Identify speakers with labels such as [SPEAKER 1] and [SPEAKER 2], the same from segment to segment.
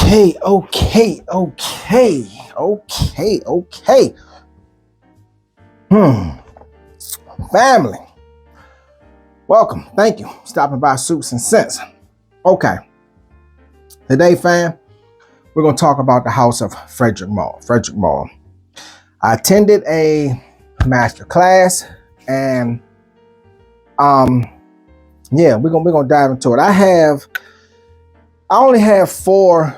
[SPEAKER 1] Okay. Family, welcome. Thank you. Stopping by Suits and Sense. Okay. Today, fam, we're going to talk about the house of Frederick Malle. I attended a master class and we're gonna dive into it. I only have four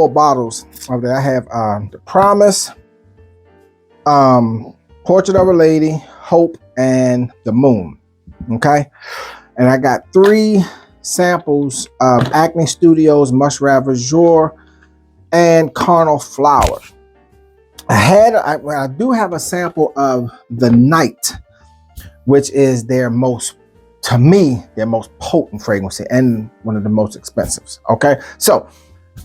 [SPEAKER 1] bottles of that. I have the Promise, Portrait of a Lady, Hope, and the Moon. Okay, and I got 3 samples of Acne Studios Must Ravageur and Carnal Flower. I do have a sample of the Night, which is their most potent fragrance and one of the most expensive. Okay, so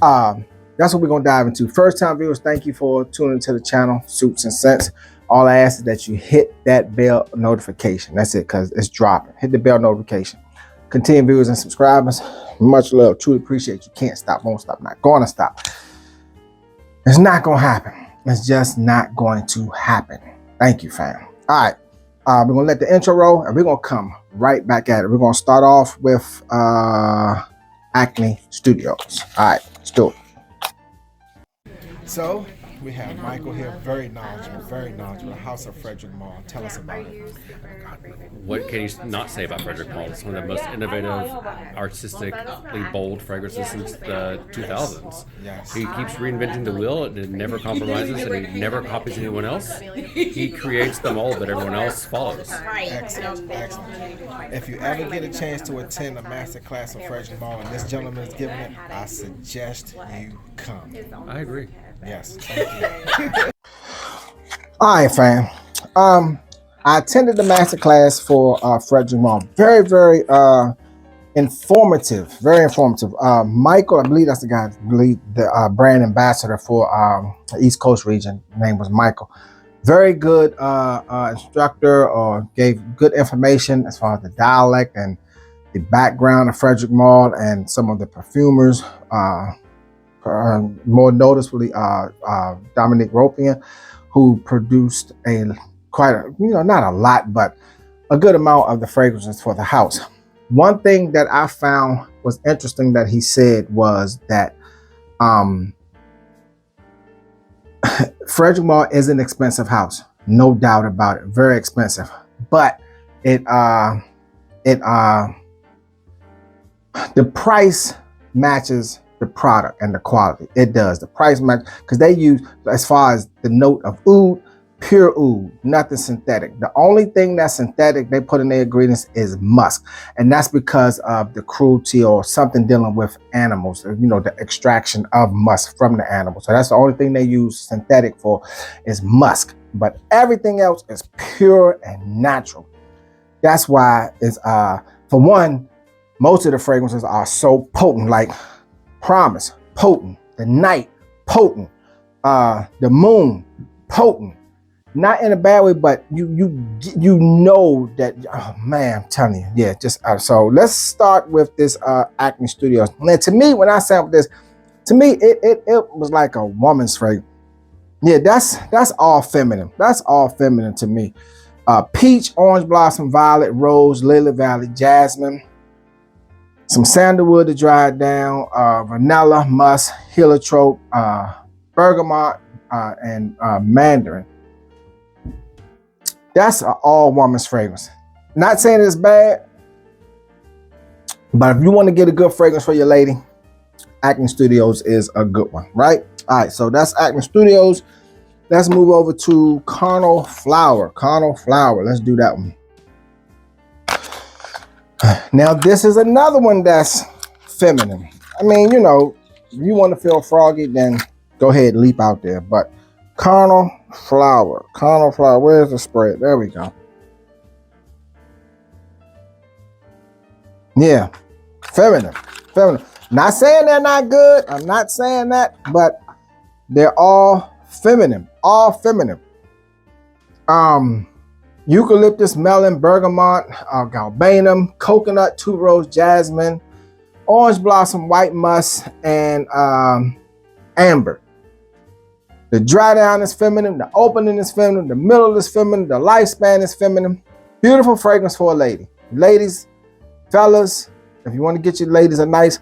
[SPEAKER 1] that's what we're gonna dive into. First time viewers, thank you for tuning to the channel, Suits and Sense. All I ask is that you hit that bell notification. That's it, because it's dropping. Hit the bell notification. Continue viewers and subscribers. Much love. Truly appreciate you. Can't stop, won't stop, not gonna stop. It's not gonna happen. It's just not going to happen. Thank you, fam. All right. We're gonna let the intro roll and we're gonna come right back at it. We're gonna start off with Acne Studios. All right, let's do it. So we have Michael here, very knowledgeable. House of Frederick Malle. Tell us about it.
[SPEAKER 2] What can you not say about Frederick Malle? It's one of the most innovative, artistically bold fragrances since the 2000s.
[SPEAKER 1] Yes.
[SPEAKER 2] He keeps reinventing the wheel and it never compromises and he never copies anyone else. He creates the mold that everyone else follows.
[SPEAKER 1] Excellent. If you ever get a chance to attend a master class of Frederick Malle and this gentleman is giving it, I suggest you come.
[SPEAKER 2] I agree.
[SPEAKER 1] Yes, thank you. All right, fam. I attended the master class for Frederick Malle. Very informative. Michael, I believe that's the guy, the brand ambassador for the East Coast region. His name was Michael. Very good instructor, or gave good information as far as the dialect and the background of Frederick Malle and some of the perfumers. More noticeably, Dominique Ropian, who produced not a lot, but a good amount of the fragrances for the house. One thing that I found was interesting that he said was that Frederick Malle is an expensive house, no doubt about it, very expensive. But the price matches the product and the quality. It does. The price match, because they use, as far as the note of oud, pure oud, nothing synthetic. The only thing that's synthetic they put in their ingredients is musk, and that's because of the cruelty or something dealing with animals, the extraction of musk from the animal. So that's the only thing they use synthetic for is musk, but everything else is pure and natural. That's why it's for one, most of the fragrances are so potent, like Promise, potent. The Night, potent. The Moon, potent. Not in a bad way, but you know that. Oh man, I'm telling you, yeah. Just so let's start with this Acne Studios. Now, to me, when I sampled this, to me it was like a woman's fragrance. Yeah, that's all feminine. That's all feminine to me. Peach, orange blossom, violet, rose, lily valley, jasmine. Some sandalwood to dry it down, vanilla, musk, heliotrope, bergamot, and mandarin. That's an all woman's fragrance. Not saying it's bad, but if you want to get a good fragrance for your lady, Acne Studios is a good one, right? All right, so that's Acne Studios. Let's move over to Carnal Flower. Let's do that one. Now, this is another one that's feminine. I mean, if you want to feel froggy, then go ahead, leap out there. But Carnal Flower, where's the spread? There we go. Yeah, feminine. Not saying they're not good. I'm not saying that, but they're all feminine. Eucalyptus, melon, bergamot, galbanum, coconut, tuberose, jasmine, orange blossom, white musk, and amber. The dry down is feminine, the opening is feminine, the middle is feminine, the lifespan is feminine. Beautiful fragrance for a lady. Ladies, fellas, if you want to get your ladies a nice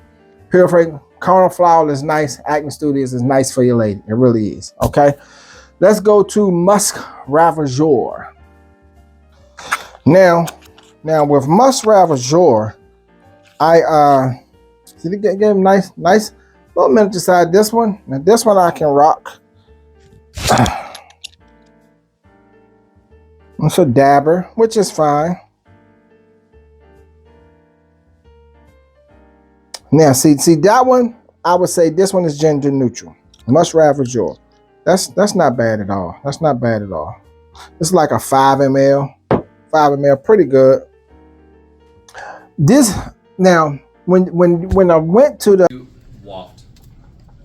[SPEAKER 1] pure fragrance, Carnal Flower is nice. Acne Studios is nice for your lady. It really is. Okay. Let's go to Musk Ravageur. Now with Musk Ravageur, I see they get him nice little miniature side. This one, now this one I can rock. It's a dabber, which is fine. Now, see that one, I would say this one is gender neutral. Musk Ravageur. That's not bad at all. That's not bad at all. It's like a 5 ml. 5 ml, pretty good. This now, when I went to the
[SPEAKER 2] waft,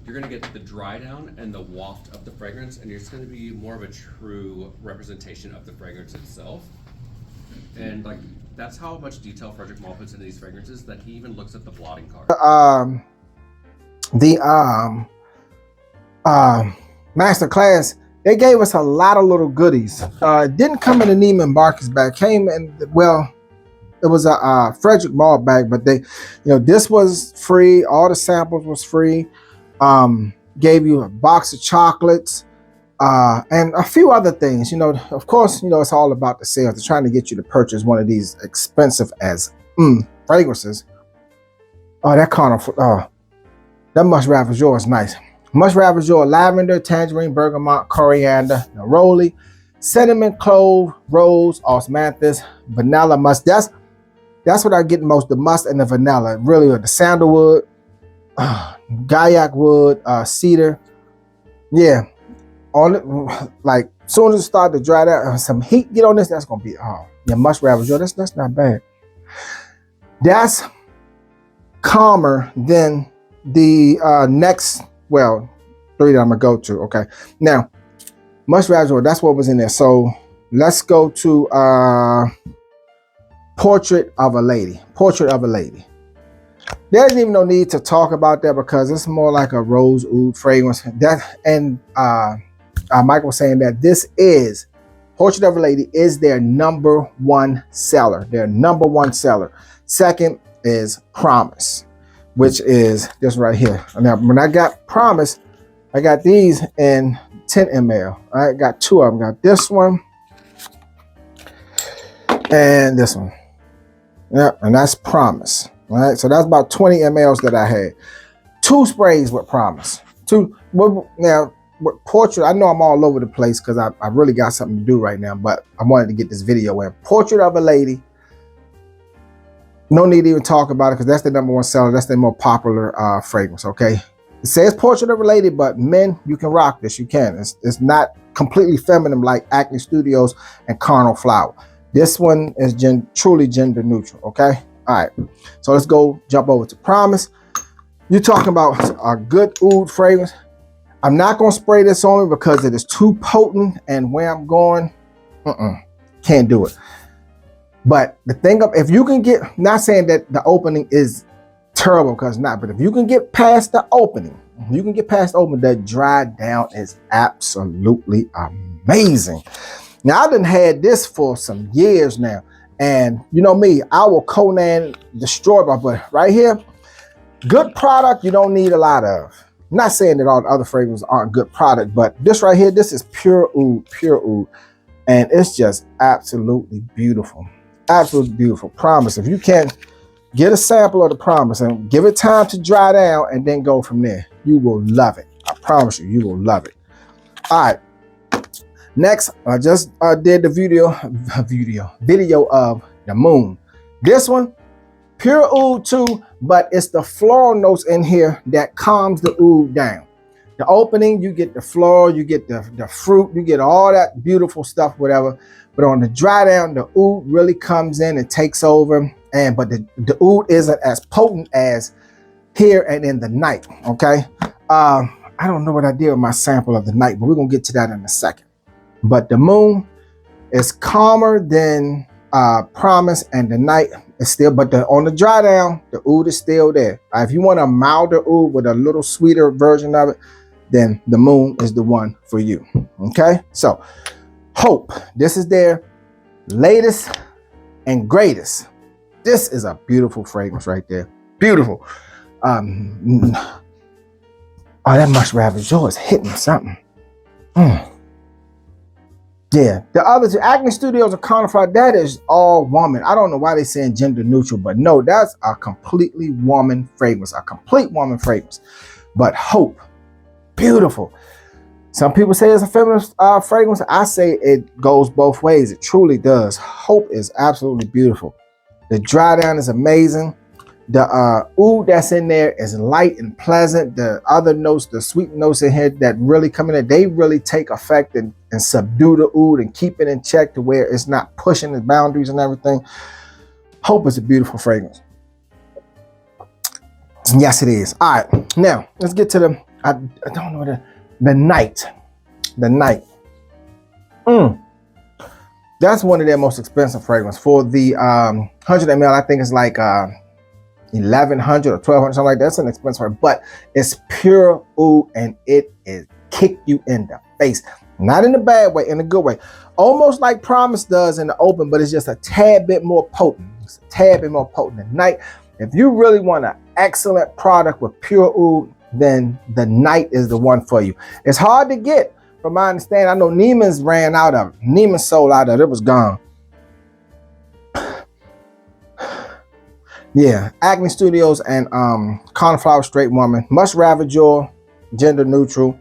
[SPEAKER 2] you're gonna get the dry down and the waft of the fragrance, and it's gonna be more of a true representation of the fragrance itself. And like that's how much detail Frederick Malle puts into these fragrances that he even looks at the blotting card.
[SPEAKER 1] Master class, they gave us a lot of little goodies. It didn't come in a Neiman Marcus bag. Came in, well, it was a Frederick Malle bag, but they, this was free. All the samples was free. Gave you a box of chocolates and a few other things. Of course, it's all about the sales. They're trying to get you to purchase one of these expensive as fragrances. Oh, that Carnal, that Musk Ravageur is nice. Musk Ravageur, lavender, tangerine, bergamot, coriander, neroli, cinnamon, clove, rose, osmanthus, vanilla musk. That's what I get most, the musk and the vanilla. Really, the sandalwood, gaiac wood, cedar. Yeah, all it, like soon as it start to dry out, some heat get on this, that's gonna be Musk Ravageur. That's not bad. That's calmer than the next. Well, 3 that I'm gonna go to. Okay, now Musk Ravageur, that's what was in there. So let's go to Portrait of a Lady. Portrait of a Lady. There's even no need to talk about that because it's more like a rose oud fragrance. Mike was saying that this is Portrait of a Lady is their #1 seller. Their #1 seller. Second is Promise, which is this right here. Now, when I got Promise, I got these in 10 ml. I got 2 of them. Got this one and this one. Yep, and that's Promise. All right, so that's about 20 mLs that I had. 2 sprays with Promise. 2. Now, with Portrait, I know I'm all over the place because I really got something to do right now, but I wanted to get this video in. Portrait of a Lady. No need to even talk about it because that's the #1 seller. That's the more popular fragrance, okay? It says Portrait of a Lady, but men, you can rock this. You can. It's not completely feminine like Acne Studios and Carnal Flower. This one is truly gender neutral, okay? All right, so let's go jump over to Promise. You're talking about a good oud fragrance. I'm not going to spray this on me because it is too potent, and where I'm going, can't do it. But the thing of, if you can get, not saying that the opening is terrible because not, but if you can get past the opening, that dry down is absolutely amazing. Now, I done had this for some years now, and you know me, I will Conan destroy my, but right here, good product you don't need a lot of. I'm not saying that all the other fragrances aren't good product, but this right here, this is pure oud, and it's just absolutely beautiful. Absolutely beautiful. Promise. If you can get a sample of the Promise and give it time to dry down and then go from there, you will love it. I promise you, you will love it. All right. Next, I just did the video of the Moon. This one, pure oud too, but it's the floral notes in here that calms the oud down. The opening, you get the floral, you get the fruit, you get all that beautiful stuff, whatever. But on the dry down, the oud really comes in and takes over. But the oud isn't as potent as here and in the night, okay? I don't know what I did with my sample of the night, but we're gonna get to that in a second. But the Moon is calmer than Promise, and the night It's still, but on the dry down, the oud is still there. If you want a milder oud with a little sweeter version of it, then the Moon is the one for you. Okay, so Hope, this is their latest and greatest. This is a beautiful fragrance right there. Beautiful. Oh, that Musk Ravageur is hitting something. Yeah, the other two, Acne Studios or Conify, that is all woman. I don't know why they're saying gender neutral, but no, that's a completely woman fragrance, a complete woman fragrance. But Hope, beautiful. Some people say it's a feminist fragrance. I say it goes both ways. It truly does. Hope is absolutely beautiful. The dry down is amazing. The oud that's in there is light and pleasant. The other notes, the sweet notes in here that really come in there, they really take effect and subdue the oud and keep it in check to where it's not pushing the boundaries and everything. Hope is a beautiful fragrance. Yes, it is. All right, now let's get to the, I don't know, the night. The night. That's one of their most expensive fragrances. For the 100 ml, I think it's like 1,100 or 1,200, something like that. That's an expensive one, but it's pure oud and it is kick you in the face. Not in a bad way, in a good way. Almost like Promise does in the open, but it's just a tad bit more potent. It's a tad bit more potent at night. If you really want an excellent product with pure oud, then the Night is the one for you. It's hard to get, from my understanding. I know Neiman's ran out of it. Neiman sold out of it. It was gone. Yeah, Acne Studios and Coniflower Straight Woman. Musk Ravageur, gender neutral.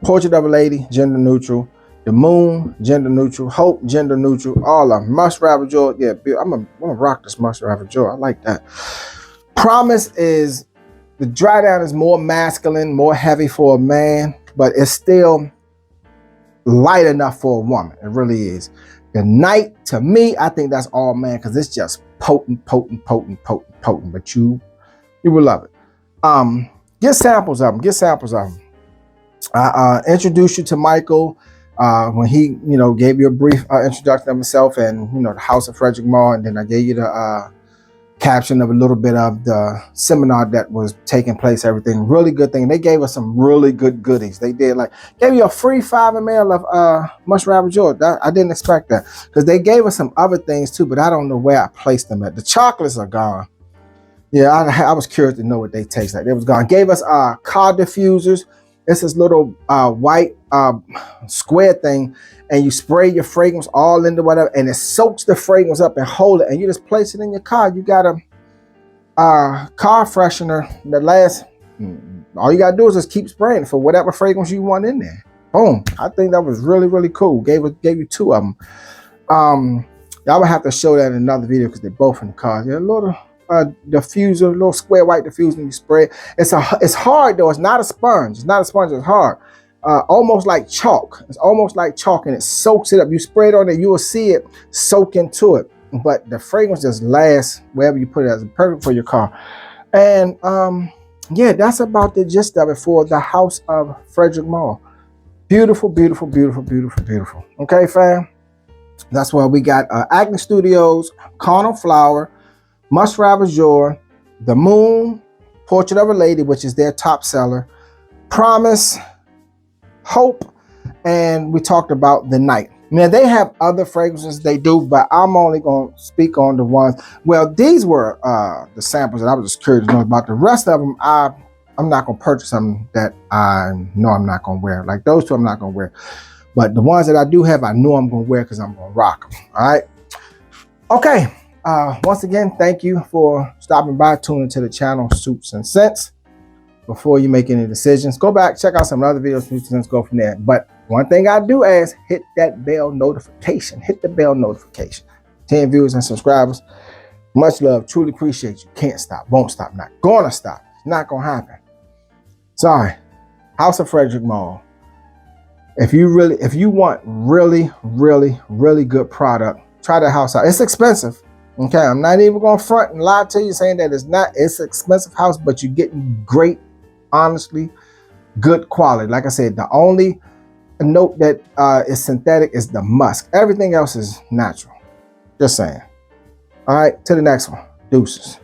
[SPEAKER 1] Portrait of a Lady, gender neutral. The Moon, gender neutral. Hope, gender neutral. All of them. Musk Ravageur, yeah, I'm gonna rock this Musk Ravageur. I like that. Promise is, the dry down is more masculine, more heavy for a man, but it's still light enough for a woman. It really is. The Night, to me, I think that's all man, because it's just potent, potent, potent, potent, potent. But you will love it. Get samples of them. Get samples of them. I introduced you to Michael when he, gave you a brief introduction of himself and, the House of Frederick Malle, and then I gave you the caption of a little bit of the seminar that was taking place, everything. Really good thing. They gave us some really good goodies. They did, gave you a free 5 ml of Musk Ravageur. I didn't expect that, because they gave us some other things too, but I don't know where I placed them at. The chocolates are gone. Yeah, I was curious to know what they taste like. They was gone. Gave us car diffusers. It's this little white square thing, and you spray your fragrance all into whatever, and it soaks the fragrance up and hold it, and you just place it in your car. You got a car freshener that lasts. All you gotta do is just keep spraying for whatever fragrance you want in there. Boom! I think that was really, really cool. Gave you 2 of them. Y'all would have to show that in another video because they're both in the car. Yeah, a little diffuser, a little square white diffuser, and you spray it. It's hard though. It's not a sponge. It's not a sponge. It's hard. Almost like chalk. It's almost like chalk, and it soaks it up. You spray it on there, you will see it soak into it. But the fragrance just lasts wherever you put it. It's perfect for your car. And yeah, that's about the gist of it for the House of Frederick Malle. Beautiful, beautiful, beautiful, beautiful, beautiful. Okay, fam. That's why we got Acne Studios, Coniflower, Musk Ravageur, The Moon, Portrait of a Lady, which is their top seller, Promise, Hope, and we talked about The Night. Now, they have other fragrances they do, but I'm only going to speak on the ones. Well, these were the samples that I was just curious to know about. The rest of them, I'm not going to purchase something that I know I'm not going to wear. Like those 2, I'm not going to wear. But the ones that I do have, I know I'm going to wear because I'm going to rock them. All right. Okay. Once again, thank you for stopping by, tuning to the channel Suits and Scents. Before you make any decisions, go back, check out some other videos, Suits and Scents, go from there. But one thing I do ask, hit that bell notification. Hit the bell notification. 10 viewers and subscribers. Much love. Truly appreciate you. Can't stop. Won't stop. Not gonna stop. It's not gonna happen. Sorry. House of Frederick Malle. If you want really, really, really good product, try the house out. It's expensive. Okay, I'm not even gonna front and lie to you saying that it's not. It's an expensive house, but you're getting great, honestly, good quality. Like I said, the only note that is synthetic is the musk. Everything else is natural. Just saying. All right, to the next one. Deuces.